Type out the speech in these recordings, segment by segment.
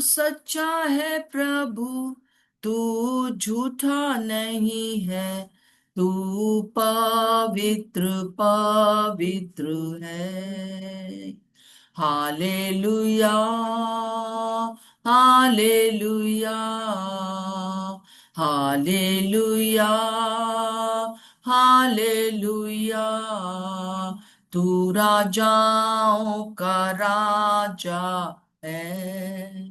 सच्चा है प्रभु, तू झूठा नहीं है। तू पवित्र पवित्र है। Hallelujah, hallelujah, hallelujah, hallelujah. तू राजाओं का राजा है।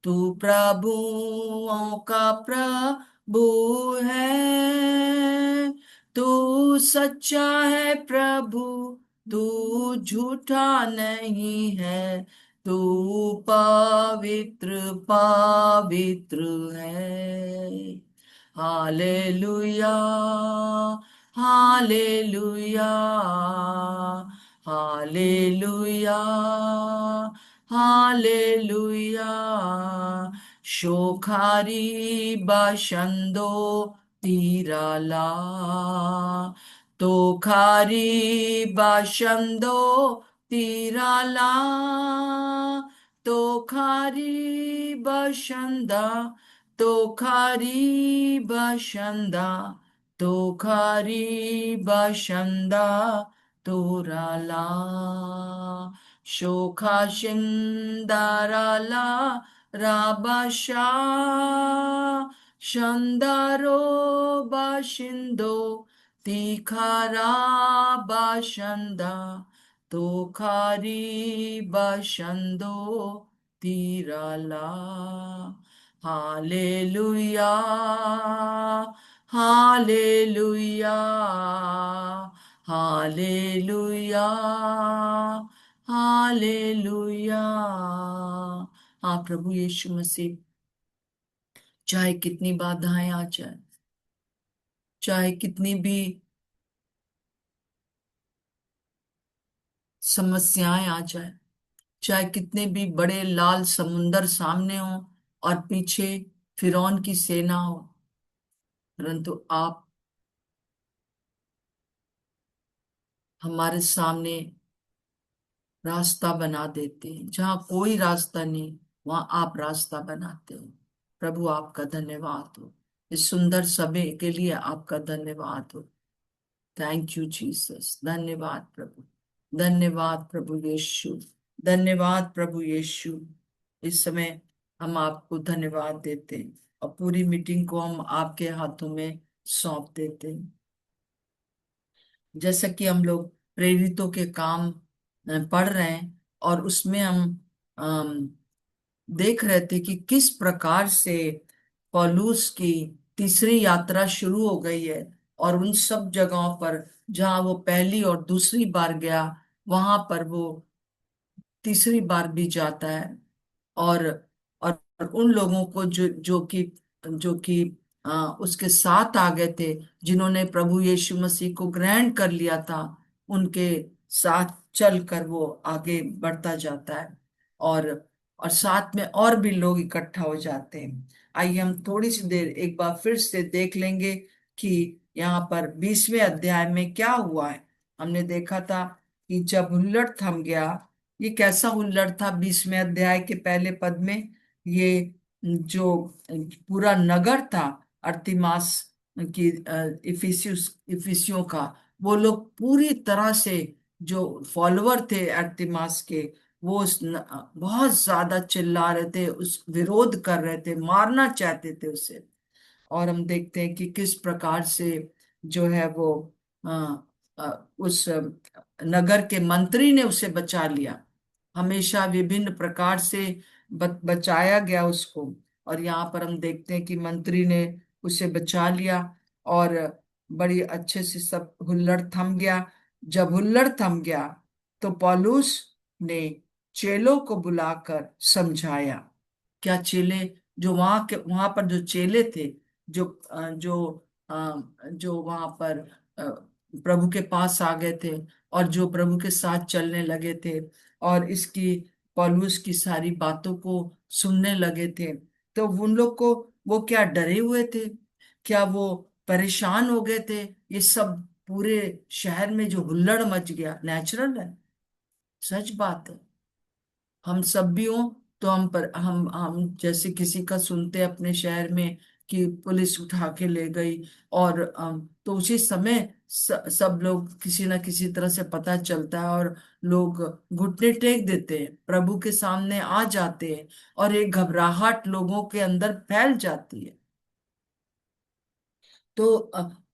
तू प्रभुओं का प्रभु है। तू सच्चा है प्रभु, तू झूठा नहीं है। तू पवित्र पवित्र है। Hallelujah, hallelujah, hallelujah, hallelujah. शोखारी बाशंदो तीराला, तो खारी बाशंदो तीराला, तो खारी बशंदा, तो खारी बशंदा, तो खारी बशंदा तोराला। शोखा शिंदाराला राबाशा, शंदारो बाशिंदो तीखारा बाशंदा, तो खारी बाशंदो तीराला। Hallelujah, hallelujah, hallelujah, hallelujah. हाँ प्रभु यीशु मसीह, चाहे कितनी बाधाएं आ जाए, चाहे कितनी भी समस्याएं आ जाए, चाहे कितने भी बड़े लाल समुंदर सामने हो और पीछे फिरौन की सेना हो, परंतु आप हमारे सामने रास्ता बना देते हैं। जहाँ कोई रास्ता नहीं, वहां आप रास्ता बनाते हो। प्रभु आपका धन्यवाद हो। इस सुंदर समय के लिए आपका धन्यवाद हो। Thank you Jesus. धन्यवाद प्रभु, धन्यवाद प्रभु यीशु, धन्यवाद प्रभु यीशु। इस समय हम आपको धन्यवाद देते हैं और पूरी मीटिंग को हम आपके हाथों में सौंप देते हैं। जैसा कि हम लोग प्रेरितों के काम पढ़ रहे हैं, और उसमें हम अम, देख रहे थे कि किस प्रकार से पौलुस की तीसरी यात्रा शुरू हो गई है। और उन सब जगहों पर जहां वो पहली और दूसरी बार गया, वहां पर वो तीसरी बार भी जाता है। और और उन लोगों को जो कि उसके साथ आ गए थे, जिन्होंने प्रभु यीशु मसीह को ग्रहण कर लिया था, उनके साथ चलकर वो आगे बढ़ता जाता है। और और साथ में और भी लोग इकट्ठा हो जाते हैं। आइए हम थोड़ी सी देर एक बार फिर से देख लेंगे कि यहाँ पर 20वें अध्याय में क्या हुआ है। हमने देखा था कि जब हुल्लड़ थम गया। ये कैसा हुल्लड़ था? 20वें अध्याय के पहले पद में, ये जो पूरा नगर था अर्तिमास की, इफिसियों का, वो लोग पूरी तरह से, जो फॉलोअर थे अर्तिमास के, वो बहुत ज्यादा चिल्ला रहे थे, उस विरोध कर रहे थे, मारना चाहते थे उसे। और हम देखते हैं कि किस प्रकार से जो है वो अ, उस नगर के मंत्री ने उसे बचा लिया। हमेशा विभिन्न प्रकार से बचाया गया उसको। और यहाँ पर हम देखते हैं कि मंत्री ने उसे बचा लिया, और बड़ी अच्छे से सब हुल्लड़ थम गया। जब हुल्लड़ थम गया तो पौलुस ने चेलों को बुलाकर समझाया। क्या चेले? जो वहां पर जो चेले थे, जो जो वहां पर प्रभु के पास आ गए थे, और जो प्रभु के साथ चलने लगे थे, और इसकी पौलुस की सारी बातों को सुनने लगे थे, तो उन लोग को, वो क्या डरे हुए थे? क्या वो परेशान हो गए थे? ये सब पूरे शहर में जो हुल्लड़ मच गया, नेचुरल है, सच बात है। हम सब भी हों तो हम जैसे किसी का सुनते हैं अपने शहर में कि पुलिस उठा के ले गई, और तो उसी समय सब लोग किसी ना किसी तरह से पता चलता है, और लोग घुटने टेक देते हैं, प्रभु के सामने आ जाते हैं, और एक घबराहट लोगों के अंदर फैल जाती है। तो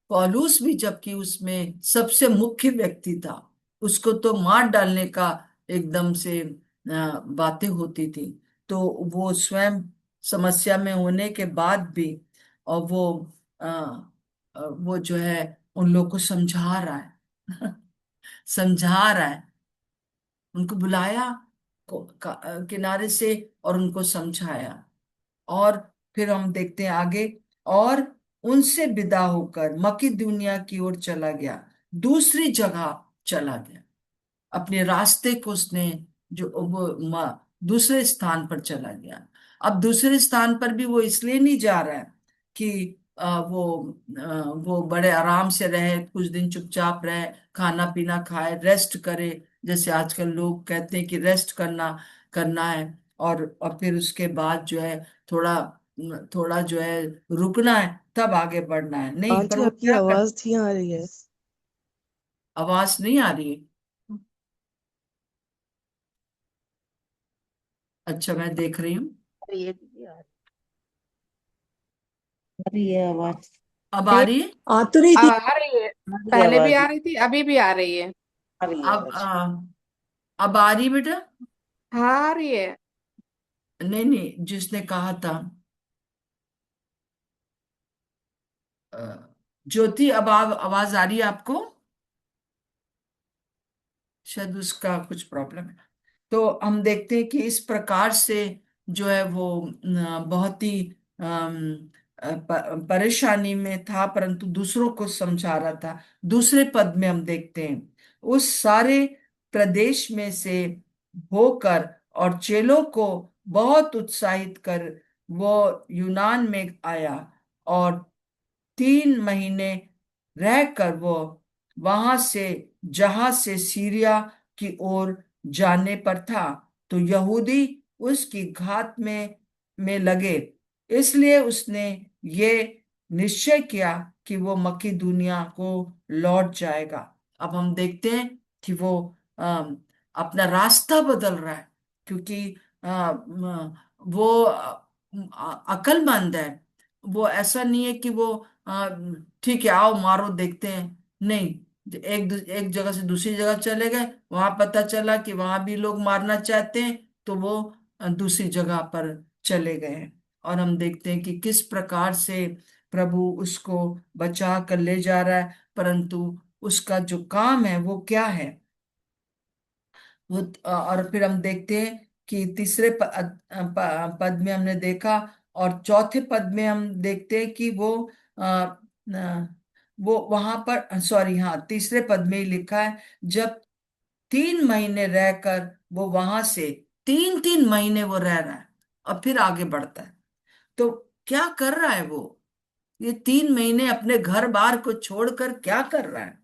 पौलुस भी, जबकि उसमें सबसे मुख्य व्यक्ति था, उसको तो मार डालने का एकदम से बातें होती थी, तो वो स्वयं समस्या में होने के बाद भी, और अ, वो जो है उन लोग को समझा रहा है समझा रहा है, उनको बुलाया किनारे से और उनको समझाया। और फिर हम देखते हैं आगे, और उनसे विदा होकर मकिदुनिया की ओर चला गया, दूसरी जगह चला गया, अपने रास्ते को उसने जो दूसरे स्थान पर चला गया। अब दूसरे स्थान पर भी वो इसलिए नहीं जा रहा है कि वो बड़े आराम से रहे, कुछ दिन चुपचाप रहे, खाना पीना खाए, रेस्ट करे, जैसे आजकल लोग कहते हैं कि रेस्ट करना करना है, और फिर उसके बाद जो है थोड़ा थोड़ा जो है रुकना है, तब आगे बढ़ना है। नहीं, पर आंटी वो आपकी क्या कर। आवाज नहीं आ रही है। आवाज नहीं आ रही है? अच्छा, मैं देख रही हूँ। ये भी आ रही है आवाज। अब आ नहीं, रही है? आ तो रही अब थी। आ रही है। आ रही है पहले भी आवाज। आ रही थी, अभी भी आ रही है। आ रही है अब आवाज। अब आ रही बेटा? हाँ, आ रही है। नहीं नहीं, जिसने कहा था अ, ज्योति, अब आवाज आ रही है आपको? शायद उसका कुछ प्रॉब्लम है। तो हम देखते हैं कि इस प्रकार से जो है वो बहुत ही परेशानी में था, परंतु दूसरों को समझा रहा था। दूसरे पद में हम देखते हैं, उस सारे प्रदेश में से होकर और चेलों को बहुत उत्साहित कर वो यूनान में आया, और 3 महीने रहकर वो वहां से जहाज से सीरिया की ओर जाने पर था, तो यहूदी उसकी घात में लगे, इसलिए उसने ये निश्चय किया कि वो मकिदुनिया को लौट जाएगा। अब हम देखते हैं कि वो अपना रास्ता बदल रहा है, क्योंकि वो अक्लमंद है। वो ऐसा नहीं है कि वो ठीक है आओ मारो देखते हैं, नहीं, एक जगह से दूसरी जगह चले गए, वहां पता चला कि वहां भी लोग मारना चाहते हैं, तो वो दूसरी जगह पर चले गए हैं। और हम देखते हैं कि किस प्रकार से प्रभु उसको बचा कर ले जा रहा है, परंतु उसका जो काम है वो क्या है। वो और फिर हम देखते हैं कि तीसरे पद में हमने देखा, और चौथे पद में हम देखते हैं कि अ, वो वहां पर, सॉरी हाँ, तीसरे पद में ही लिखा है, जब 3 महीने रहकर वो वहां से 3 3 महीने वो रह रहा है और फिर आगे बढ़ता है। तो क्या कर रहा है वो? ये 3 महीने अपने घर बार को छोड़कर क्या कर रहा है?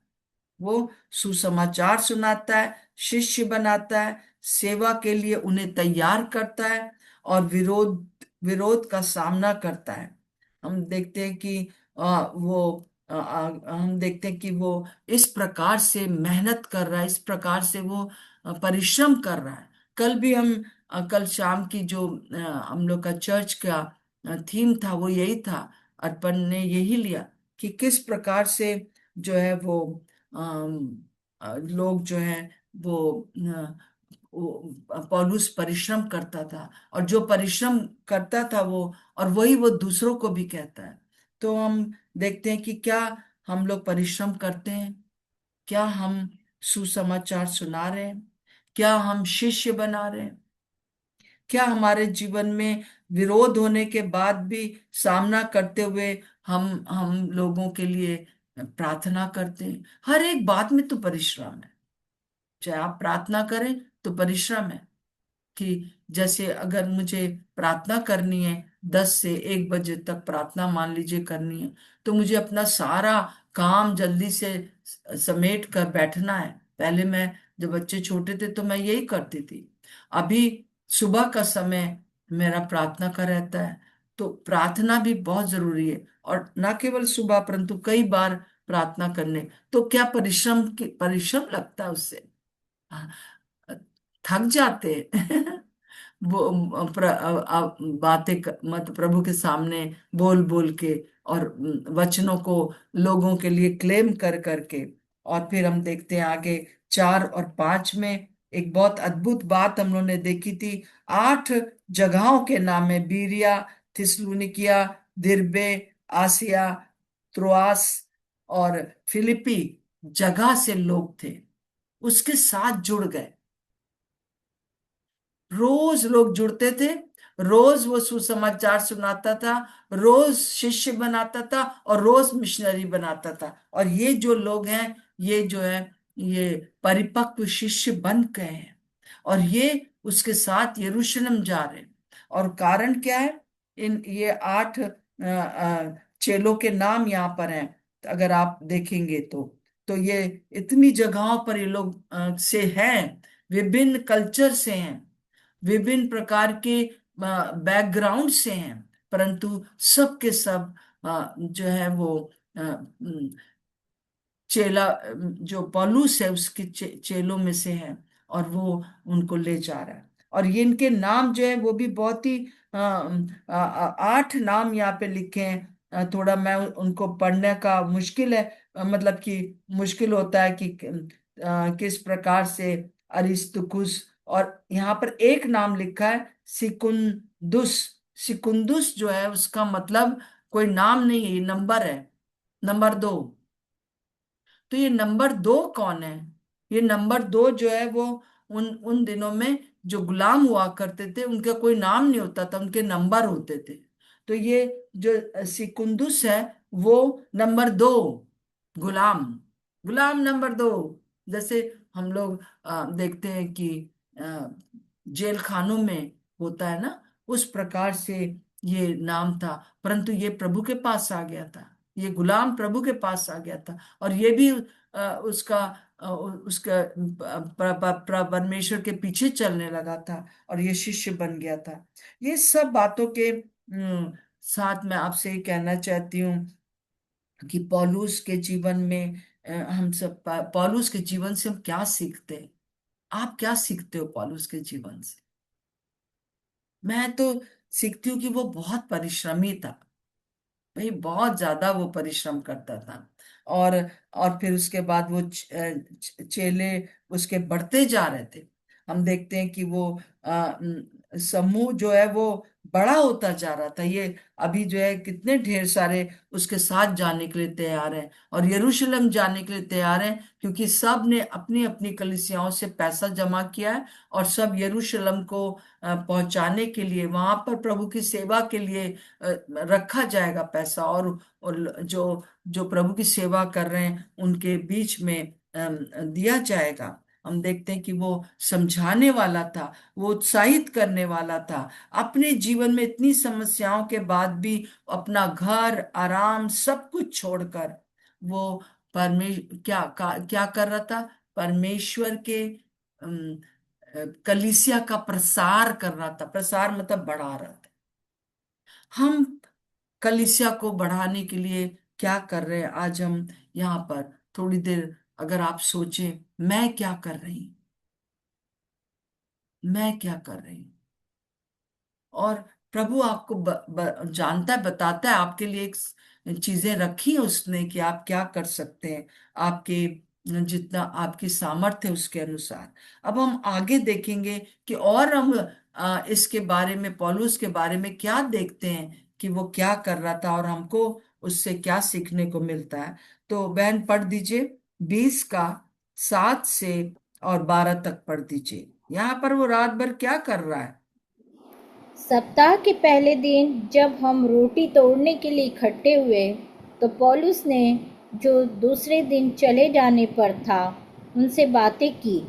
वो सुसमाचार सुनाता है, शिष्य बनाता है, सेवा के लिए उन्हें तैयार करता है, और विरोध विरोध का सामना करता है। हम देखते हैं कि हम देखते हैं कि वो इस प्रकार से मेहनत कर रहा है, इस प्रकार से वो परिश्रम कर रहा है। कल भी कल शाम की जो हम लोग का चर्च का थीम था वो यही था, अर्पण ने यही लिया कि किस प्रकार से जो है लोग जो है वो पौलुस परिश्रम करता था, और जो परिश्रम करता था वो, और वही वो दूसरों को भी कहता है। तो हम देखते हैं कि क्या हम लोग परिश्रम करते हैं? क्या हम सुसमाचार सुना रहे हैं? क्या हम शिष्य बना रहे हैं? क्या हमारे जीवन में विरोध होने के बाद भी, सामना करते हुए, हम लोगों के लिए प्रार्थना करते हैं? हर एक बात में तो परिश्रम है। चाहे आप प्रार्थना करें तो परिश्रम है, कि जैसे अगर मुझे प्रार्थना करनी है, 10 से 1 बजे तक प्रार्थना मान लीजिए करनी है, तो मुझे अपना सारा काम जल्दी से समेट कर बैठना है। पहले मैं, जब बच्चे छोटे थे तो मैं यही करती थी। अभी सुबह का समय मेरा प्रार्थना का रहता है। तो प्रार्थना भी बहुत जरूरी है, और ना केवल सुबह परंतु कई बार प्रार्थना करने। तो क्या परिश्रम लगता है उससे, हाँ, थक जाते हैं। वो मत प्रभु के सामने बोल बोल के, और वचनों को लोगों के लिए क्लेम कर करके। और फिर हम देखते हैं आगे 4 और 5 में एक बहुत अद्भुत बात हम लोगों ने देखी थी। 8 जगहों के नाम है, बीरिया, थिस्सलुनीकिया, दिरबे, आसिया, त्रोआस और फिलिपी जगह से लोग थे, उसके साथ जुड़ गए। रोज लोग जुड़ते थे, रोज वो सुसमाचार सुनाता था, रोज शिष्य बनाता था और रोज मिशनरी बनाता था। और ये जो लोग हैं, ये जो है, ये परिपक्व शिष्य बन गए हैं, और ये उसके साथ यरूशलेम जा रहे हैं। और कारण क्या है? इन ये 8 चेलों के नाम यहाँ पर हैं, अगर आप देखेंगे तो ये इतनी जगहों पर ये लोग से हैं, विभिन्न कल्चर से हैं, विभिन्न प्रकार के बैकग्राउंड से हैं, परंतु सब के सब जो है वो चेला, जो पौलुस है उसके चेलों में से है, और वो उनको ले जा रहा है। और ये इनके नाम जो है वो भी बहुत ही 8 नाम यहाँ पे लिखे हैं। थोड़ा मैं उनको पढ़ने का मुश्किल है, मतलब कि मुश्किल होता है कि किस प्रकार से अरिस्तुकुस। और यहाँ पर एक नाम लिखा है सिकुंदुस। सिकुंदुस जो है उसका मतलब कोई नाम नहीं है, ये नंबर है, नंबर 2। तो ये नंबर 2 कौन है? ये नंबर 2 जो है वो उन उन दिनों में जो गुलाम हुआ करते थे, उनका कोई नाम नहीं होता था, उनके नंबर होते थे। तो ये जो सिकुंदुस है, वो नंबर 2, गुलाम, गुलाम नंबर 2। जैसे हम लोग देखते हैं कि जेल खानों में होता है ना, उस प्रकार से ये नाम था। परंतु ये प्रभु के पास आ गया था, ये गुलाम प्रभु के पास आ गया था, और ये भी उसका उसका परमेश्वर के पीछे चलने लगा था, और ये शिष्य बन गया था। ये सब बातों के साथ मैं आपसे ये कहना चाहती हूँ कि पौलुस के जीवन में हम सब पौलुस के जीवन से हम क्या सीखते हैं। आप क्या सीखते हो पौलुस के जीवन से? मैं तो सीखती हूँ कि वो बहुत परिश्रमी था भाई, बहुत ज्यादा वो परिश्रम करता था। और और फिर उसके बाद वो चेले उसके बढ़ते जा रहे थे। हम देखते हैं कि वो समूह जो है वो बड़ा होता जा रहा था। ये अभी जो है कितने ढेर सारे उसके साथ जाने के लिए तैयार हैं, और यरूशलेम जाने के लिए तैयार हैं, क्योंकि सब ने अपनी अपनी कलीसियाओं से पैसा जमा किया है, और सब यरूशलेम को पहुंचाने के लिए, वहां पर प्रभु की सेवा के लिए रखा जाएगा पैसा। और जो जो प्रभु की सेवा कर रहे हैं उनके बीच में दिया जाएगा। हम देखते हैं कि वो समझाने वाला था, वो उत्साहित करने वाला था। अपने जीवन में इतनी समस्याओं के बाद भी अपना घर, आराम, सब कुछ छोड़कर वो क्या कर रहा था? परमेश्वर के कलीसिया का प्रसार कर रहा था। प्रसार मतलब बढ़ा रहा था। हम कलीसिया को बढ़ाने के लिए क्या कर रहे हैं? आज हम यहाँ पर थोड़ी देर अगर आप सोचें, मैं क्या कर रही हूँ, मैं क्या कर रही हूँ। और प्रभु आपको जानता है, बताता है, आपके लिए एक चीजें रखी है उसने कि आप क्या कर सकते हैं, आपके जितना आपकी सामर्थ्य है उसके अनुसार। अब हम आगे देखेंगे कि और हम इसके बारे में, पौलुस के बारे में क्या देखते हैं कि वो क्या कर रहा था और हमको उससे क्या सीखने को मिलता है। तो बहन पढ़ दीजिए 20 का 7 से और 12 तक पढ़ दीजिए। यहाँ पर वो रात भर क्या कर रहा है? सप्ताह के पहले दिन जब हम रोटी तोड़ने के लिए इकट्ठे हुए, तो पौलुस ने, जो दूसरे दिन चले जाने पर था, उनसे बातें की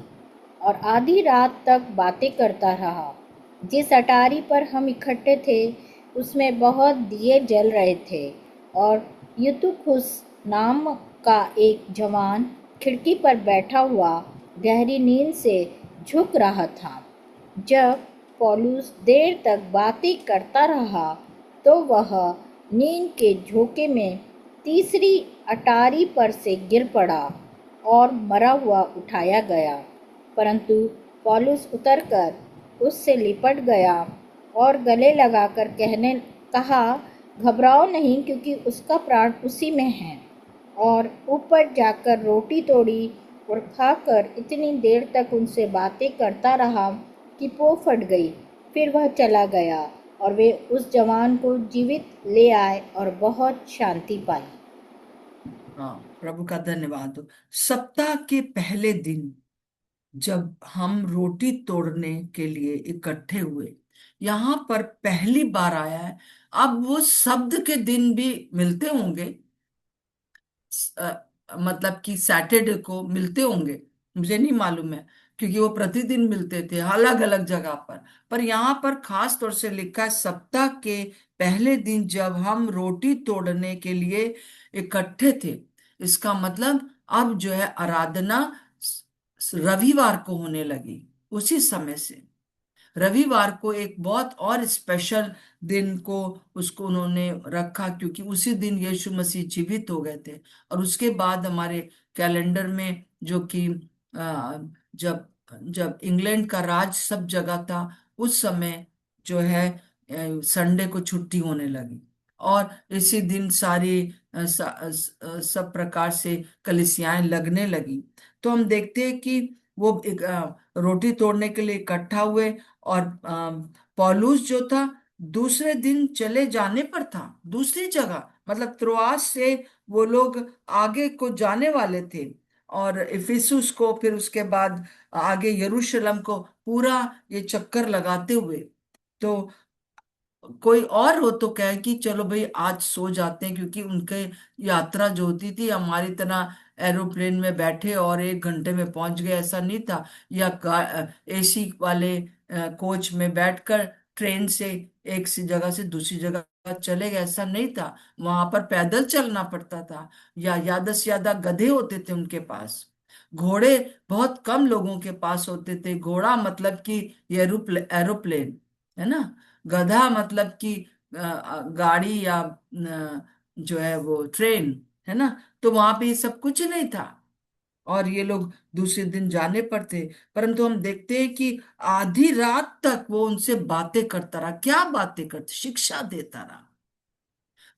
और आधी रात तक बातें करता रहा। जिस अटारी पर हम इकट्ठे थे उसमें बहुत दिए जल रहे थे, और यूतुखुस नाम का एक जवान खिड़की पर बैठा हुआ गहरी नींद से झुक रहा था। जब पौलुस देर तक बातें करता रहा तो वह नींद के झोंके में तीसरी अटारी पर से गिर पड़ा और मरा हुआ उठाया गया। परंतु पौलुस उतरकर उससे लिपट गया और गले लगाकर कहा, घबराओ नहीं, क्योंकि उसका प्राण उसी में है। और ऊपर जाकर रोटी तोड़ी और खाकर इतनी देर तक उनसे बातें करता रहा कि पो फट गई। फिर वह चला गया और वे उस जवान को जीवित ले आए और बहुत शांति पाई। हाँ, प्रभु का धन्यवाद हो। सप्ताह के पहले दिन जब हम रोटी तोड़ने के लिए इकट्ठे हुए, यहाँ पर पहली बार आया है। अब वो शब्द के दिन भी मिलते होंगे, मतलब कि सैटरडे को मिलते होंगे, मुझे नहीं मालूम है, क्योंकि वो प्रतिदिन मिलते थे अलग अलग जगह पर यहाँ पर खास तौर से लिखा है सप्ताह के पहले दिन जब हम रोटी तोड़ने के लिए इकट्ठे थे। इसका मतलब अब जो है आराधना रविवार को होने लगी। उसी समय से रविवार को एक बहुत और स्पेशल दिन को उसको उन्होंने रखा, क्योंकि उसी दिन यीशु मसीह जीवित हो गए थे। और उसके बाद हमारे कैलेंडर में, जो कि जब जब इंग्लैंड का राज सब जगह था, उस समय जो है संडे को छुट्टी होने लगी। और इसी दिन सारी सब प्रकार से कलीसियाएं लगने लगी। तो हम देखते हैं कि वो एक रोटी तोड़ने के लिए इकट्ठा हुए। और पौलुस जो था दूसरे दिन चले जाने पर था दूसरी जगह, मतलब त्रोआस से वो लोग आगे को जाने वाले थे, और इफिसुस को, फिर उसके बाद आगे यरूशलेम को, पूरा ये चक्कर लगाते हुए। तो कोई और हो तो कहे कि चलो भाई आज सो जाते हैं, क्योंकि उनके यात्रा जो होती थी हमारी तरह एरोप्लेन में बैठे और 1 घंटे में पहुंच गए, ऐसा नहीं था। या एसी वाले कोच में बैठकर ट्रेन से एक सी जगह से दूसरी जगह चले गए, ऐसा नहीं था। वहां पर पैदल चलना पड़ता था, या ज्यादा से ज्यादा गधे होते थे उनके पास। घोड़े बहुत कम लोगों के पास होते थे। घोड़ा मतलब कि एरोप्लेन, है ना। गधा मतलब कि गाड़ी, या जो है वो ट्रेन, है ना। तो वहां पे ये सब कुछ नहीं था, और ये लोग दूसरे दिन जाने पर थे। परंतु हम देखते हैं कि आधी रात तक वो उनसे बातें करता रहा। क्या बातें करते? शिक्षा देता रहा,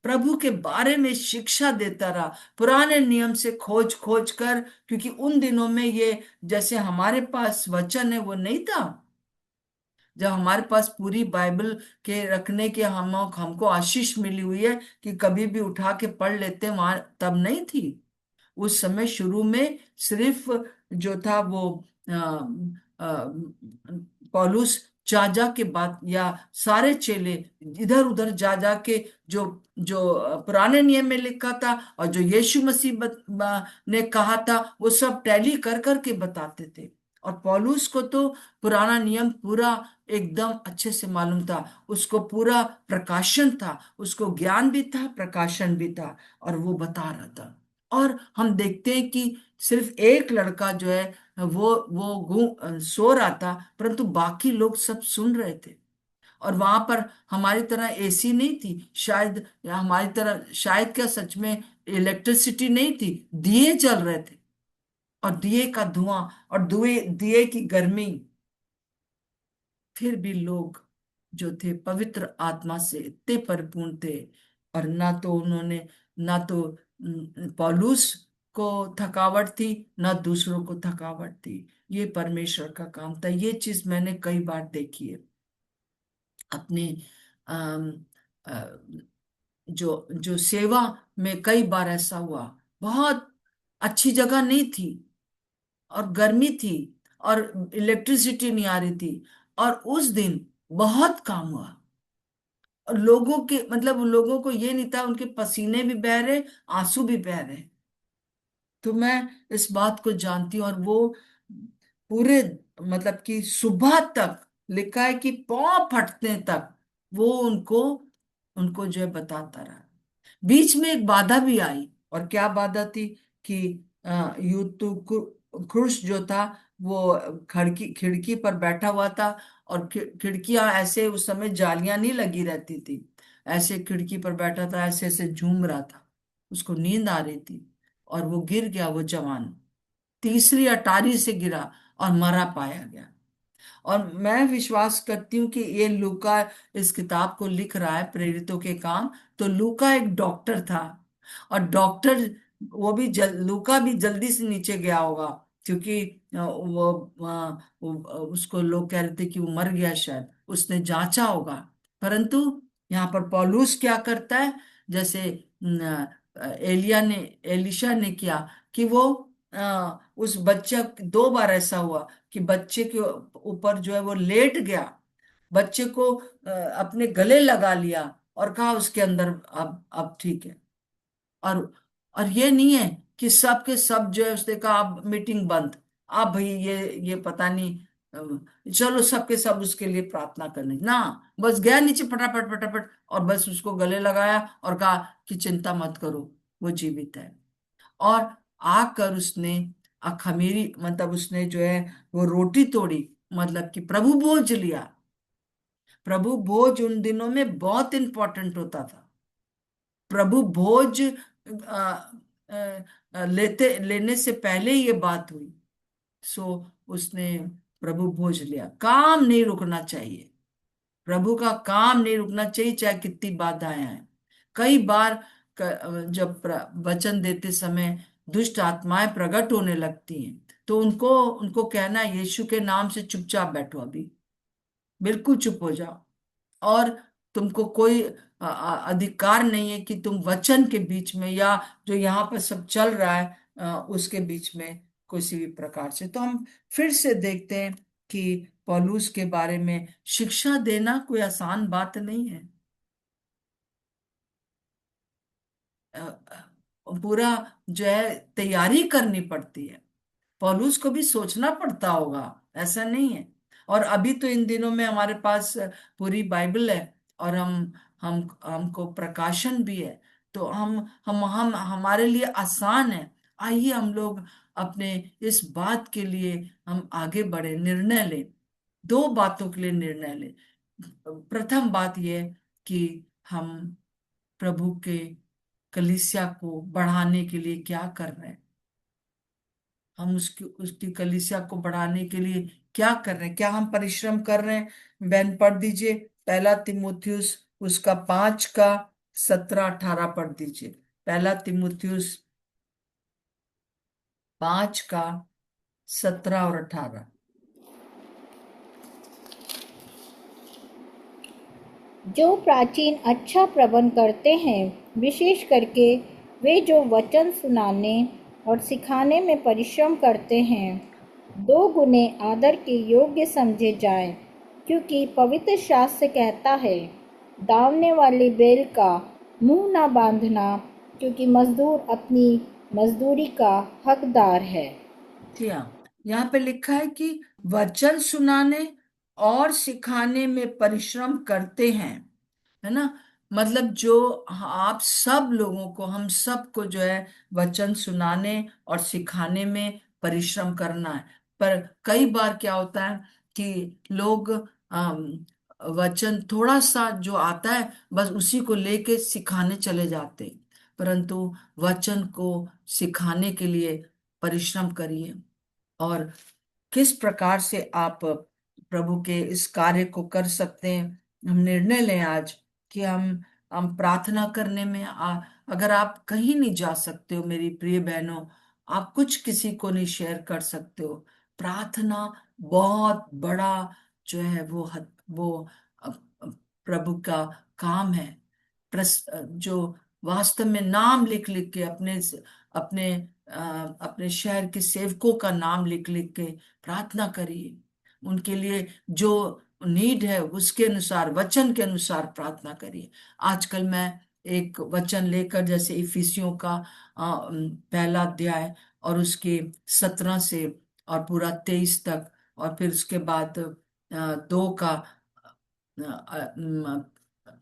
प्रभु के बारे में शिक्षा देता रहा, पुराने नियम से खोज खोज कर, क्योंकि उन दिनों में ये जैसे हमारे पास वचन है वो नहीं था। जब हमारे पास पूरी बाइबल के रखने के हमको आशीष मिली हुई है कि कभी भी उठा के पढ़ लेते हैं, वहां तब नहीं थी। उस समय शुरू में सिर्फ जो था वो अ, अ, पौलुस जा जा के बात, या सारे चेले इधर उधर जा जा के जो जो पुराने नियम में लिखा था और जो यीशु मसीह ने कहा था, वो सब टैली कर कर के बताते थे। और पौलुस को तो पुराना नियम पूरा एकदम अच्छे से मालूम था। उसको पूरा प्रकाशन था, उसको ज्ञान भी था, प्रकाशन भी था, और वो बता रहा था। और हम देखते हैं कि सिर्फ एक लड़का जो है वो सो रहा था, परंतु बाकी लोग सब सुन रहे थे। और वहां पर हमारी तरह एसी नहीं थी शायद, या हमारी तरह शायद क्या, सच में इलेक्ट्रिसिटी नहीं थी। दिए जल रहे थे, और दिए का धुआं और दिए दिए की गर्मी, फिर भी लोग जो थे पवित्र आत्मा से इतने परिपूर्ण थे। और ना तो पौलुस को थकावट थी, ना दूसरों को थकावट थी। ये परमेश्वर का काम था। ये चीज मैंने कई बार देखी है अपने अम, अ, जो जो सेवा में। कई बार ऐसा हुआ, बहुत अच्छी जगह नहीं थी, और गर्मी थी, और इलेक्ट्रिसिटी नहीं आ रही थी, और उस दिन बहुत काम हुआ। और लोगों के, मतलब उन लोगों को ये नहीं था, उनके पसीने भी बह रहे, आंसू भी बह रहे। तो मैं इस बात को जानती हूँ। और वो पूरे, मतलब कि सुबह तक, लिखा है कि पांव फटने तक वो उनको उनको जो है बताता रहा। बीच में एक बाधा भी आई, और क्या बाधा थी कि क्रूस जो था वो खिड़की खिड़की पर बैठा हुआ था, और खिड़कियां ऐसे उस समय जालियां नहीं लगी रहती थी, ऐसे खिड़की पर बैठा था, ऐसे ऐसे झूम रहा था, उसको नींद आ रही थी, और वो गिर गया, वो जवान तीसरी अटारी से गिरा और मरा पाया गया। और मैं विश्वास करती हूँ कि ये लूका इस किताब को लिख रहा है, प्रेरितों के काम, तो लूका एक डॉक्टर था, और डॉक्टर वो भी लूका भी जल्दी से नीचे गया होगा, क्योंकि उसको लोग कह रहे थे कि वो मर गया, शायद उसने जांचा होगा। परंतु यहाँ पर पौलुस क्या करता है, जैसे एलिशा ने किया, कि वो उस बच्चे, 2 बार ऐसा हुआ कि बच्चे के ऊपर जो है वो लेट गया, बच्चे को अपने गले लगा लिया, और कहा उसके अंदर अब ठीक है। और और ये नहीं है कि सब के सब जो है उसने कहा अब मीटिंग बंद, आप भाई ये पता नहीं, चलो सबके सब उसके लिए प्रार्थना करने ना, बस गया नीचे फटाफट फटाफट, और बस उसको गले लगाया और कहा कि चिंता मत करो, वो जीवित है। और आकर उसने अखमीरी, मतलब उसने जो है वो रोटी तोड़ी, मतलब कि प्रभु भोज लिया। प्रभु भोज उन दिनों में बहुत इंपॉर्टेंट होता था। प्रभु भोज लेने से पहले ये बात हुई। सो उसने प्रभु भोज लिया। काम नहीं रुकना चाहिए, प्रभु का काम नहीं रुकना चाहिए, चाहे कितनी बाधाएं आए। कई बार जब वचन देते समय दुष्ट आत्माएं प्रकट होने लगती हैं, तो उनको उनको कहना है, यीशु के नाम से चुपचाप बैठो, अभी बिल्कुल चुप हो जाओ, और तुमको कोई अधिकार नहीं है कि तुम वचन के बीच में, या जो यहाँ पर सब चल रहा है उसके बीच में किसी भी प्रकार से। तो हम फिर से देखते हैं कि पौलुस के बारे में शिक्षा देना कोई आसान बात नहीं है। पूरा जो है तैयारी करनी पड़ती है, पौलुस को भी सोचना पड़ता होगा, ऐसा नहीं है। और अभी तो इन दिनों में हमारे पास पूरी बाइबल है, और हम हमको प्रकाशन भी है, तो हम हमारे लिए आसान है। आइए हम लोग अपने इस बात के लिए हम आगे बढ़े, निर्णय लें, 2 बातों के लिए निर्णय लें। प्रथम बात यह कि हम प्रभु के कलीसिया को बढ़ाने के लिए क्या कर रहे हैं, हम उसकी उसकी कलीसिया को बढ़ाने के लिए क्या कर रहे हैं, क्या हम परिश्रम कर रहे हैं। बहन पढ़ दीजिए, 1 तिमुथियुस उसका 5 का 17-18 पढ़ दीजिए। 1 तिमुथियुस 5 का 17 और 18। जो प्राचीन अच्छा प्रबंध करते हैं, विशेष करके वे जो वचन सुनाने और सिखाने में परिश्रम करते हैं, 2 गुने आदर के योग्य समझे जाएं, क्योंकि पवित्र शास्त्र कहता है, दावने वाले बैल का मुंह ना बांधना, क्योंकि मजदूर अपनी मजदूरी का हकदार है। जी हाँ, यहाँ पे लिखा है कि वचन सुनाने और सिखाने में परिश्रम करते हैं, है ना। मतलब जो आप सब लोगों को, हम सबको जो है वचन सुनाने और सिखाने में परिश्रम करना है। पर कई बार क्या होता है कि लोग वचन थोड़ा सा जो आता है बस उसी को लेके सिखाने चले जाते हैं। परंतु वचन को सिखाने के लिए परिश्रम करिए, और किस प्रकार से आप प्रभु के इस कार्य को कर सकते हैं। हम निर्णय लें आज कि हम प्रार्थना करने में अगर आप कहीं नहीं जा सकते हो मेरी प्रिय बहनों, आप कुछ किसी को नहीं शेयर कर सकते हो, प्रार्थना बहुत बड़ा जो है वो अ, अ, प्रभु का काम है। जो वास्तव में नाम लिख लिख के अपने अपने शहर के सेवकों का नाम लिख लिख के प्रार्थना करिए, उनके लिए जो नीड है उसके अनुसार, वचन के अनुसार प्रार्थना करिए। आजकल मैं एक वचन लेकर, जैसे इफिसियों का 1 अध्याय और उसके 17 से और पूरा 23 तक, और फिर उसके बाद 2 का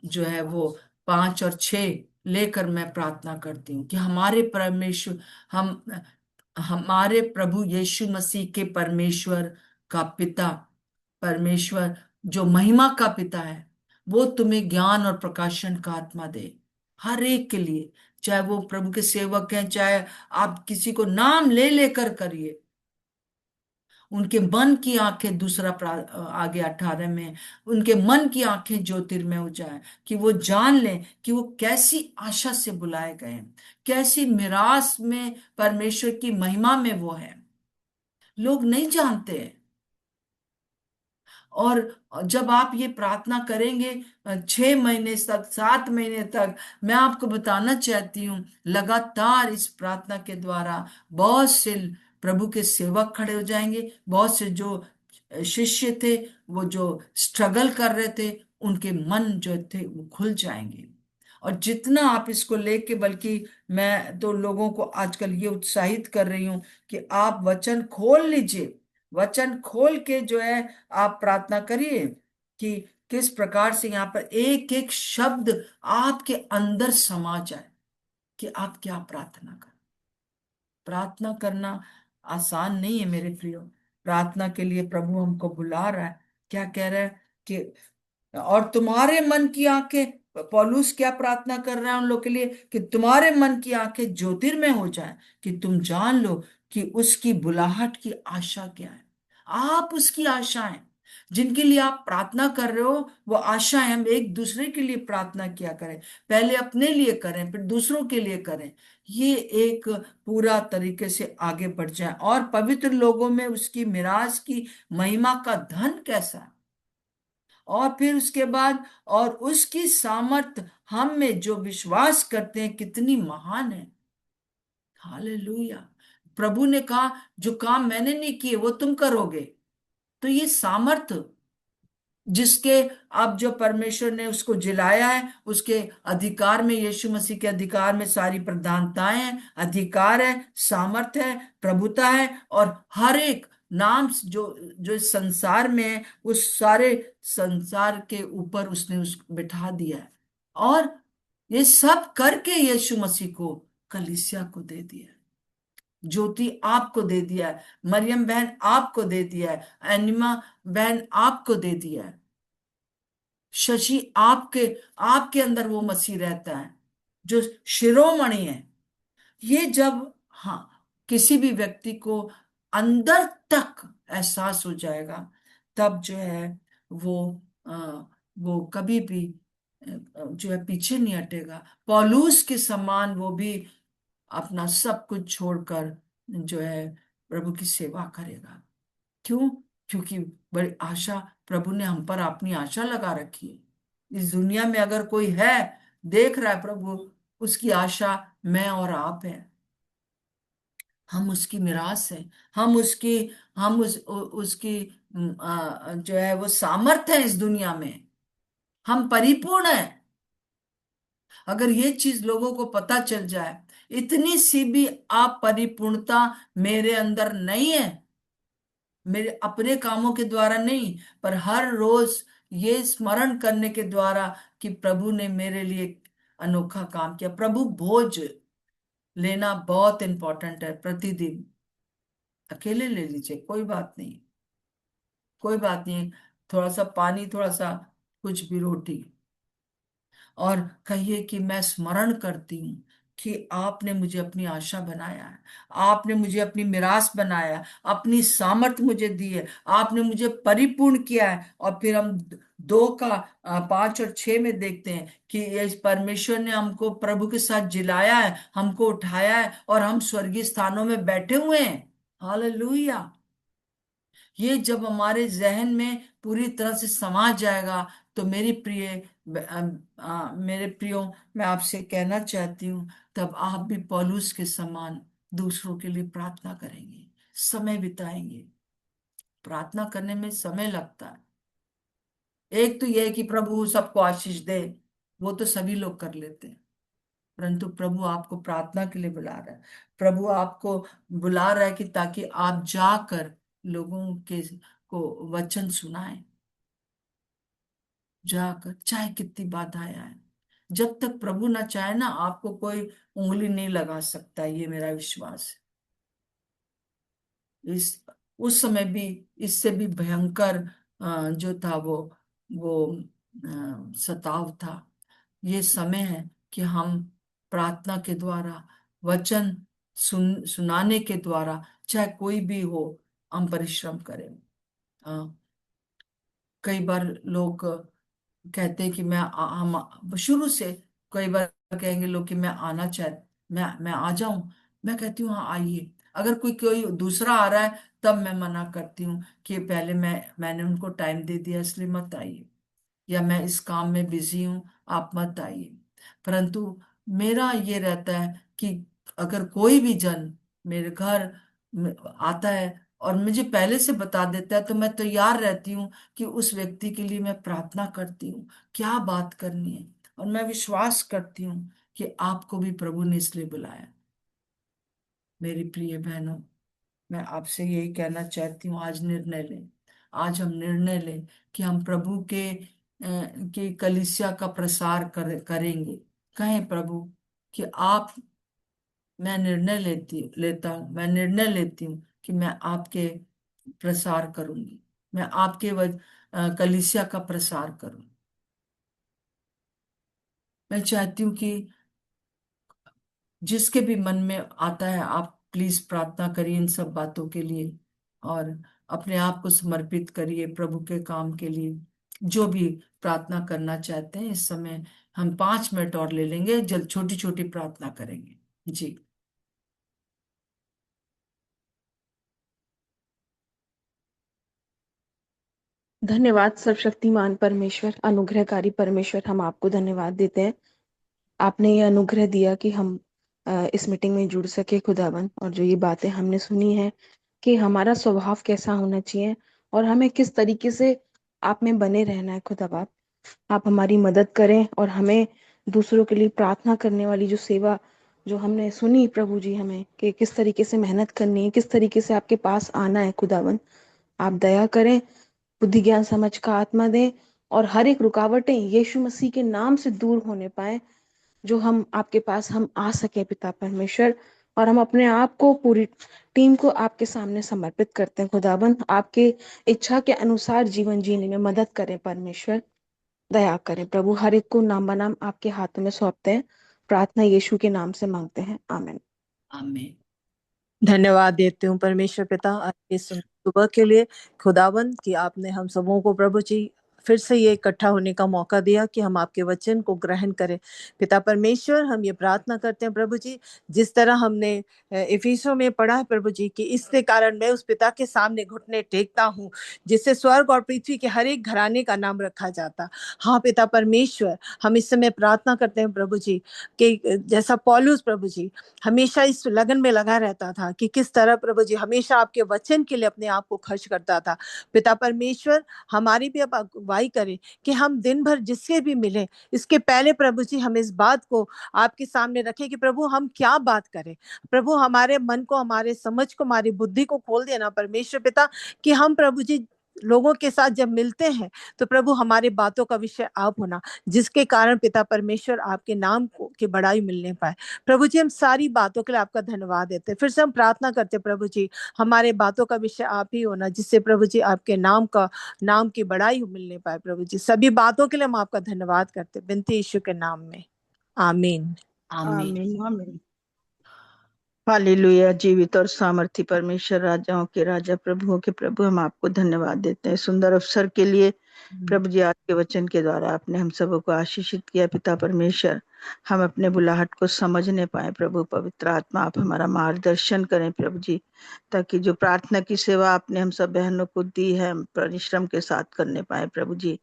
जो है वो 5 और 6 लेकर मैं प्रार्थना करती हूँ कि हमारे परमेश्वर, हम हमारे प्रभु यीशु मसीह के परमेश्वर का पिता, परमेश्वर जो महिमा का पिता है, वो तुम्हें ज्ञान और प्रकाशन का आत्मा दे हर एक के लिए। चाहे वो प्रभु के सेवक हैं, चाहे आप किसी को नाम ले लेकर करिए, उनके मन की आंखें, आगे 18 में, उनके मन की आंखें ज्योतिर्मय हो जाए, कि वो जान लें कि वो कैसी आशा से बुलाए गए हैं, कैसी मिरास में परमेश्वर की महिमा में वो है। लोग नहीं जानते हैं। और जब आप ये प्रार्थना करेंगे 6 महीने तक, 7 महीने तक, मैं आपको बताना चाहती हूँ, लगातार इस प्रार्थना के द्वारा बहुत से प्रभु के सेवक खड़े हो जाएंगे। बहुत से जो शिष्य थे, वो जो स्ट्रगल कर रहे थे, उनके मन जो थे वो खुल जाएंगे। और जितना आप इसको लेके, बल्कि मैं तो लोगों को आजकल ये उत्साहित कर रही हूँ कि आप वचन खोल लीजिए, वचन खोल के जो है आप प्रार्थना करिए कि किस प्रकार से यहाँ पर एक एक शब्द आपके अंदर समा जाए कि आप क्या प्रार्थना करें। प्रार्थना करना आसान नहीं है मेरे प्रियो। प्रार्थना के लिए प्रभु हमको बुला रहा है। क्या कह रहा है कि और तुम्हारे मन की आंखें, पौलुस क्या प्रार्थना कर रहा है उन लोग के लिए, कि तुम्हारे मन की आंखें ज्योतिर्मय हो जाए, कि तुम जान लो कि उसकी बुलाहट की आशा क्या है। आप उसकी आशाएं, जिनके लिए आप प्रार्थना कर रहे हो, वो आशाएं, हम एक दूसरे के लिए प्रार्थना किया करें। पहले अपने लिए करें, फिर दूसरों के लिए करें। ये एक पूरा तरीके से आगे बढ़ जाए। और पवित्र लोगों में उसकी मिरास की महिमा का धन कैसा है, और फिर उसके बाद, और उसकी सामर्थ हम में जो विश्वास करते हैं कितनी महान है। हालेलुया। प्रभु ने कहा जो काम मैंने नहीं किए वो तुम करोगे। तो ये सामर्थ जिसके, अब जो परमेश्वर ने उसको जिलाया है, उसके अधिकार में, यीशु मसीह के अधिकार में सारी प्रधानताएं हैं, अधिकार है, सामर्थ है, प्रभुता है। और हर एक नाम जो जो इस संसार में है, उस सारे संसार के ऊपर उसने उस बिठा दिया है। और ये सब करके यीशु मसीह को, कलीसिया को दे दिया है। ज्योति आपको दे दिया है, मरियम बहन आपको दे दिया है, एनिमा बहन आपको दे दिया है, शशि आपके आपके अंदर वो मसीह रहता है जो शिरोमणि है। ये जब, हाँ, किसी भी व्यक्ति को अंदर तक एहसास हो जाएगा, तब जो है वो वो कभी भी जो है पीछे नहीं हटेगा। पौलुस के समान वो भी अपना सब कुछ छोड़कर जो है प्रभु की सेवा करेगा। क्यों? क्योंकि बड़ी आशा, प्रभु ने हम पर अपनी आशा लगा रखी है। इस दुनिया में अगर कोई है, देख रहा है प्रभु, उसकी आशा मैं और आप है। हम उसकी मिरास है। हम उसकी, उसकी जो है वो सामर्थ्य है इस दुनिया में। हम परिपूर्ण है। अगर ये चीज लोगों को पता चल जाए, इतनी सी भी आप परिपूर्णता मेरे अंदर नहीं है, मेरे अपने कामों के द्वारा नहीं, पर हर रोज ये स्मरण करने के द्वारा कि प्रभु ने मेरे लिए अनोखा काम किया। प्रभु भोज लेना बहुत इंपॉर्टेंट है। प्रतिदिन अकेले ले लीजिए, कोई बात नहीं, कोई बात नहीं। थोड़ा सा पानी, थोड़ा सा कुछ भी रोटी, और कहिए कि मैं स्मरण करती हूँ कि आपने मुझे अपनी आशा बनाया है, आपने मुझे अपनी मिरास बनाया है, अपनी सामर्थ मुझे दी है, आपने मुझे परिपूर्ण किया है। और फिर हम 2 का 5 और 6 में देखते हैं कि ये परमेश्वर ने हमको प्रभु के साथ जिलाया है, हमको उठाया है, और हम स्वर्गीय स्थानों में बैठे हुए हैं। हालेलुया। ये जब हमारे जहन में पूरी तरह से समा जाएगा, तो मेरी प्रिय, मेरे प्रियो, मैं आपसे कहना चाहती हूँ, तब आप भी पौलुस के समान दूसरों के लिए प्रार्थना करेंगे, समय बिताएंगे। प्रार्थना करने में समय लगता है। एक तो यह है कि प्रभु सबको आशीष दे, वो तो सभी लोग कर लेते हैं, परंतु प्रभु आपको प्रार्थना के लिए बुला रहा है। प्रभु आपको बुला रहा है कि ताकि आप जाकर लोगों के को वचन सुनाएं, जाकर, चाहे कितनी बाधाएं आए। जब तक प्रभु ना चाहे ना, आपको कोई उंगली नहीं लगा सकता, ये मेरा विश्वास है। इस उस समय भी इससे भी भयंकर जो था वो सताव था। ये समय है कि हम प्रार्थना के द्वारा, वचन सुनाने के द्वारा, चाहे कोई भी हो, हम परिश्रम करें। कई बार लोग कहते हैं कि हम शुरू से कई बार कहेंगे लोग कि मैं आना चाह मैं आ जाऊं। मैं कहती हूँ हाँ आइए। अगर कोई दूसरा आ रहा है तब मैं मना करती हूँ कि पहले मैंने उनको टाइम दे दिया इसलिए मत आइए, या मैं इस काम में बिजी हूं, आप मत आइए। परंतु मेरा ये रहता है कि अगर कोई भी जन मेरे घर आता है और मुझे पहले से बता देता है तो मैं तैयार रहती हूँ कि उस व्यक्ति के लिए मैं प्रार्थना करती हूँ क्या बात करनी है। और मैं विश्वास करती हूँ कि आपको भी प्रभु ने इसलिए बुलाया। मेरी प्रिय बहनों, मैं आपसे यही कहना चाहती हूँ, आज निर्णय लें। आज हम निर्णय लें कि हम प्रभु के कलीसिया का प्रसार करेंगे। कहें प्रभु कि आप, मैं निर्णय लेती हूँ कि मैं आपके प्रसार करूंगी, मैं आपके कलीसिया का प्रसार करूं। मैं चाहती हूँ कि जिसके भी मन में आता है आप प्लीज प्रार्थना करिए इन सब बातों के लिए, और अपने आप को समर्पित करिए प्रभु के काम के लिए। जो भी प्रार्थना करना चाहते हैं इस समय हम 5 मिनट और ले लेंगे, जल्द छोटी छोटी प्रार्थना करेंगे जी। धन्यवाद सर्वशक्तिमान परमेश्वर, अनुग्रहकारी परमेश्वर, हम आपको धन्यवाद देते हैं। आपने ये अनुग्रह दिया कि हम इस मीटिंग में जुड़ सके खुदावन, और जो ये बातें हमने सुनी है कि हमारा स्वभाव कैसा होना चाहिए और हमें किस तरीके से आप में बने रहना है खुदाबाद, आप हमारी मदद करें और हमें दूसरों के लिए प्रार्थना करने वाली जो सेवा जो हमने सुनी प्रभु जी, हमें कि किस तरीके से मेहनत करनी है, किस तरीके से आपके पास आना है खुदावन, आप दया करें, बुद्धि ज्ञान समझ का आत्मा दें और हर एक रुकावटें यीशु मसीह के नाम से दूर होने पाए, जो हम आपके पास हम आ सके पिता परमेश्वर। और हम अपने आप को, पूरी टीम को आपके सामने समर्पित करते हैं खुदाबंद, आपके इच्छा के अनुसार जीवन जीने में मदद करें परमेश्वर, दया करें प्रभु। हर एक को नाम बनाम आपके हाथों में सौंपते हैं, प्रार्थना यीशु के नाम से मांगते हैं, आमीन। आमीन। धन्यवाद देती हूँ परमेश्वर पिता आज के सुबह के लिए खुदावंद कि आपने हम सबों को प्रभु जी फिर से ये इकट्ठा होने का मौका दिया कि हम आपके वचन को ग्रहण करें। पिता परमेश्वर, हम ये प्रार्थना करते हैं प्रभु जी, जिस तरह हमने इफिसों में पढ़ा है प्रभु जी कि इसके कारण मैं उस पिता के सामने घुटने टेकता हूँ जिससे स्वर्ग और पृथ्वी के हर एक घराने का नाम रखा जाता। हाँ पिता परमेश्वर, हम इस समय प्रार्थना करते हैं प्रभु जी कि जैसा पौलुस प्रभु जी हमेशा इस लगन में लगा रहता था कि किस तरह प्रभु जी हमेशा आपके वचन के लिए अपने आप को खर्च करता था। पिता परमेश्वर, हमारी भी अब अगुवाई करें कि हम दिन भर जिससे भी मिले इसके पहले प्रभु जी हम इस बात को आपके सामने रखें कि प्रभु हम क्या बात करें। प्रभु हमारे मन को, हमारे समझ को, हमारी बुद्धि को खोल देना परमेश्वर पिता, कि हम प्रभु जी लोगों के साथ जब मिलते हैं तो प्रभु हमारे बातों का विषय आप होना, जिसके कारण पिता परमेश्वर आपके नाम को की बड़ाई मिलने पाए। प्रभु जी हम सारी बातों के लिए आपका धन्यवाद देते हैं। फिर से हम प्रार्थना करते हैं प्रभु जी, हमारे बातों का विषय आप ही होना, जिससे प्रभु जी आपके नाम की बड़ाई मिलने पाए। प्रभु जी सभी बातों के लिए हम आपका धन्यवाद करते हैं, बिनती यीशु के नाम में, आमीन। आमीन। आमीन आमीन। हालेलुया। जीवित और सामर्थी परमेश्वर, राजाओं के राजा, प्रभुओं के प्रभु, हम आपको धन्यवाद देते हैं सुंदर अवसर के लिए। प्रभु जी आज के वचन के द्वारा आपने हम सबको आशीषित किया पिता परमेश्वर, हम अपने बुलाहट को समझने पाए प्रभु। पवित्र आत्मा आप हमारा मार्गदर्शन करें प्रभु जी, ताकि जो प्रार्थना की सेवा आपने हम सब बहनों को दी है हम परिश्रम के साथ करने पाए प्रभु जी।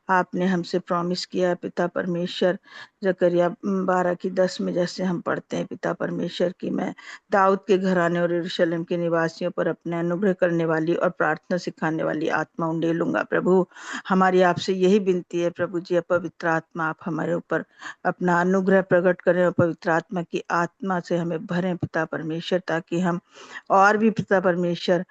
आपने हमसे प्रॉमिस किया पिता परमेश्वर, जकरिया 12:10 में जैसे हम पढ़ते हैं पिता परमेश्वर की, मैं दाऊद के घराने और यरूशलेम के निवासियों पर अपने अनुग्रह करने वाली और प्रार्थना सिखाने वाली आत्मा उंडेलूंगा। प्रभु हमारी आपसे यही विनती है प्रभु जी, पवित्र आत्मा आप हमारे ऊपर अपना अनुग्रह प्रकट करें और पवित्र आत्मा की आत्मा से हमें भरें पिता परमेश्वर, ताकि हम और भी पिता परमेश्वर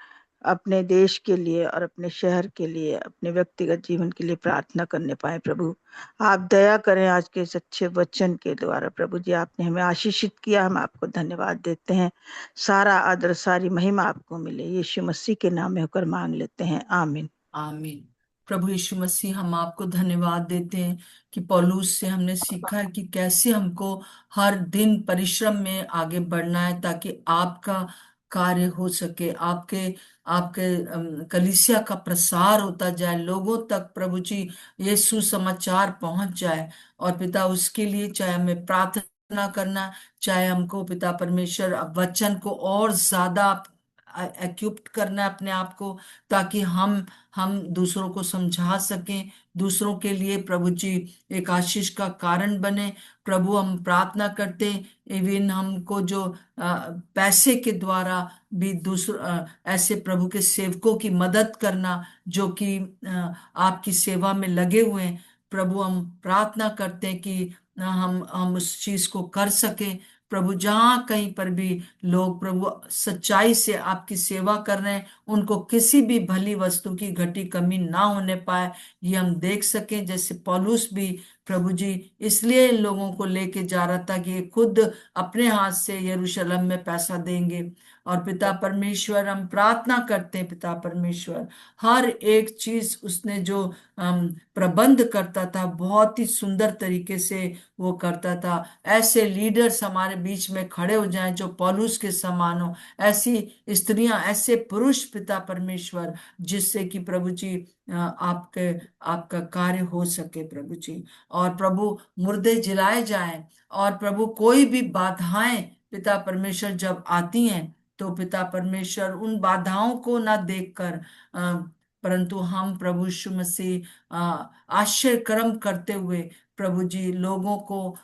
अपने देश के लिए और अपने शहर के लिए, अपने व्यक्तिगत जीवन के लिए प्रार्थना करने पाए। प्रभु आप दया करें आज के इस अच्छे वचन के द्वारा। प्रभु जी आपने हमें आशीषित किया, हम आपको धन्यवाद देते हैं। सारा आदर सारी महिमा आपको मिले, यीशु मसीह के नाम में होकर मांग लेते हैं, आमीन। आमीन। प्रभु यीशु मसीह, हम आपको धन्यवाद देते हैं कि पौलुस से हमने सीखा है कि कैसे हमको हर दिन परिश्रम में आगे बढ़ना है ताकि आपका कार्य हो सके, आपके आपके कलीसिया का प्रसार होता जाए, लोगों तक प्रभु जी ये सुसमाचार पहुंच जाए। और पिता उसके लिए चाहे हमें प्रार्थना करना, चाहे हमको पिता परमेश्वर वचन को और ज्यादा एक्युप्ट करना है अपने आप को, ताकि हम दूसरों को समझा सकें, दूसरों के लिए प्रभु जी एक आशीष का कारण बने। प्रभु हम प्रार्थना करते, इवन हमको जो पैसे के द्वारा भी ऐसे प्रभु के सेवकों की मदद करना जो कि आपकी सेवा में लगे हुए हैं, प्रभु हम प्रार्थना करते हैं कि हम उस चीज को कर सकें। प्रभु जहाँ कहीं पर भी लोग प्रभु सच्चाई से आपकी सेवा कर रहे हैं, उनको किसी भी भली वस्तु की घटी कमी ना होने पाए, ये हम देख सकें। जैसे पौलुस भी प्रभु जी इसलिए इन लोगों को लेके जा रहा था कि ये खुद अपने हाथ से यरूशलेम में पैसा देंगे। और पिता परमेश्वर हम प्रार्थना करते हैं, पिता परमेश्वर हर एक चीज उसने जो प्रबंध करता था बहुत ही सुंदर तरीके से वो करता था। ऐसे लीडर्स हमारे बीच में खड़े हो जाएं जो पौलुस के समान हो, ऐसी स्त्रियां, ऐसे पुरुष पिता परमेश्वर, जिससे कि प्रभु जी आपके आपका कार्य हो सके प्रभु जी। और प्रभु मुर्दे जिलाए जाएं, और प्रभु कोई भी बाधाएं पिता परमेश्वर जब आती हैं तो पिता परमेश्वर उन बाधाओं को ना देखकर परंतु हम प्रभु यीशु मसीह आश्चर्य कर्म करते हुए प्रभु जी लोगों को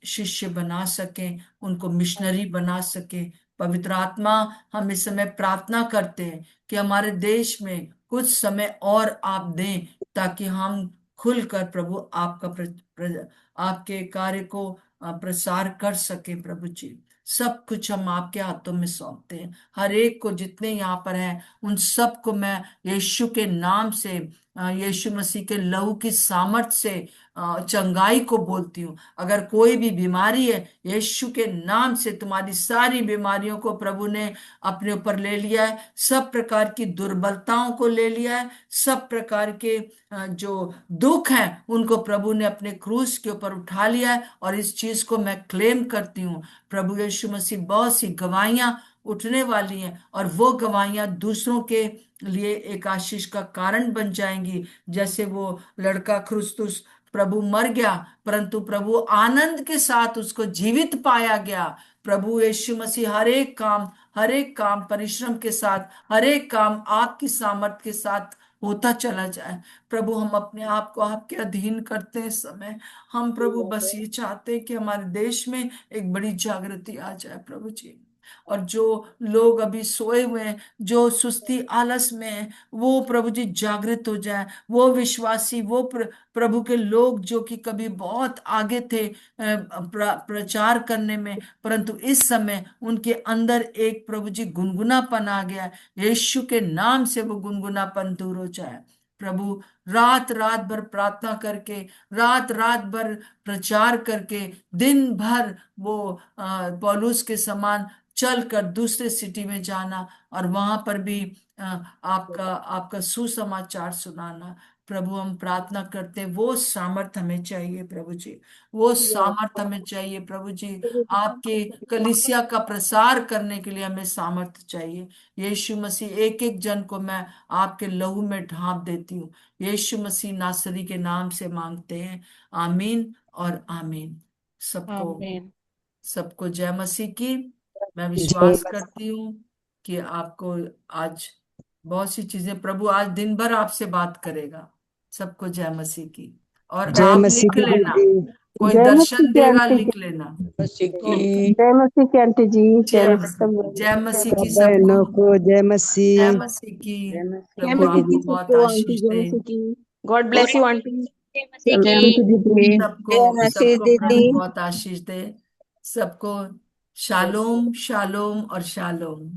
शिष्य बना सकें, उनको मिशनरी बना सके। पवित्र आत्मा, हम इस समय प्रार्थना करते हैं कि हमारे देश में कुछ समय और आप दें ताकि हम खुलकर प्रभु आपके कार्य को प्रसार कर सके। प्रभु जी सब कुछ हम आपके हाथों में सौंपते हैं। हर एक को, जितने यहाँ पर हैं उन सबको मैं यीशु के नाम से, यीशु मसीह के लहू की सामर्थ से चंगाई को बोलती हूँ। अगर कोई भी बीमारी है, यीशु के नाम से तुम्हारी सारी बीमारियों को प्रभु ने अपने ऊपर ले लिया है। सब प्रकार की दुर्बलताओं को ले लिया है। सब प्रकार के जो दुख हैं उनको प्रभु ने अपने क्रूस के ऊपर उठा लिया है। और इस चीज को मैं क्लेम करती हूँ। प्रभु यीशु मसीह बहुत सी गवाहियां उठने वाली हैं, और वो गवाहियां दूसरों के लिए एक आशीष का कारण बन जाएंगी। जैसे वो लड़का क्रिस्तुस, प्रभु मर गया परंतु प्रभु आनंद के साथ उसको जीवित पाया गया। प्रभु यीशु मसीह हर एक काम परिश्रम के साथ, हर एक काम आपकी सामर्थ के साथ होता चला जाए। प्रभु हम अपने आप को आपके अधीन करते हैं इस समय। हम प्रभु बस ये चाहते हैं कि हमारे देश में एक बड़ी जागृति आ जाए प्रभु जी। और जो लोग अभी सोए हुए हैं, जो सुस्ती आलस में हैं, वो प्रभु जी जागृत हो जाए। वो विश्वासी, वो प्रभु के लोग जो कि कभी बहुत आगे थे प्रचार करने में, परंतु इस समय उनके अंदर एक प्रभु जी गुनगुनापन आ गया है। यीशु के नाम से वो गुनगुनापन दूर हो जाए। प्रभु रात रात भर प्रार्थना करके, रात रात भर प्रचार करके, दिन भर वो पौलुस के समान चलकर दूसरे सिटी में जाना और वहां पर भी आपका आपका सुसमाचार सुनाना। प्रभु हम प्रार्थना करते हैं, वो सामर्थ हमें चाहिए प्रभु जी, वो सामर्थ हमें चाहिए प्रभु जी। आपके कलीसिया का प्रसार करने के लिए हमें सामर्थ चाहिए। यीशु मसीह, एक एक जन को मैं आपके लहू में ढांप देती हूँ। यीशु मसीह नासरी के नाम से मांगते हैं, आमीन और आमीन। सबको आमीन। सबको जय मसीह की। मैं जय विश्वास करती हूँ कि आपको आज बहुत सी चीजें, प्रभु आज दिन भर आपसे बात करेगा। सबको जय मसीह की। और जय आप मसीह लिख की लेना, दीदी। कोई जय मसीह दर्शन की देगा आंटी जी। लिख लेना। मसीह ओके, की जय मसीह की आंटी जी। जय जय मसीह मसीह की, जय मसीह की सबको। बहनों को जय जय मसीह। मसीह की। जय मसीह जय प्रभु मसीह की आपको बहुत सबको आंटी, आशीष जय दे। मसीह की। God bless you aunty. जय मसीह जय की। मसीह दीदी। सबको जय मसीह सबको दीदी। प्रभु बहुत आशीष दे। सबको शालोम शालोम और शालोम।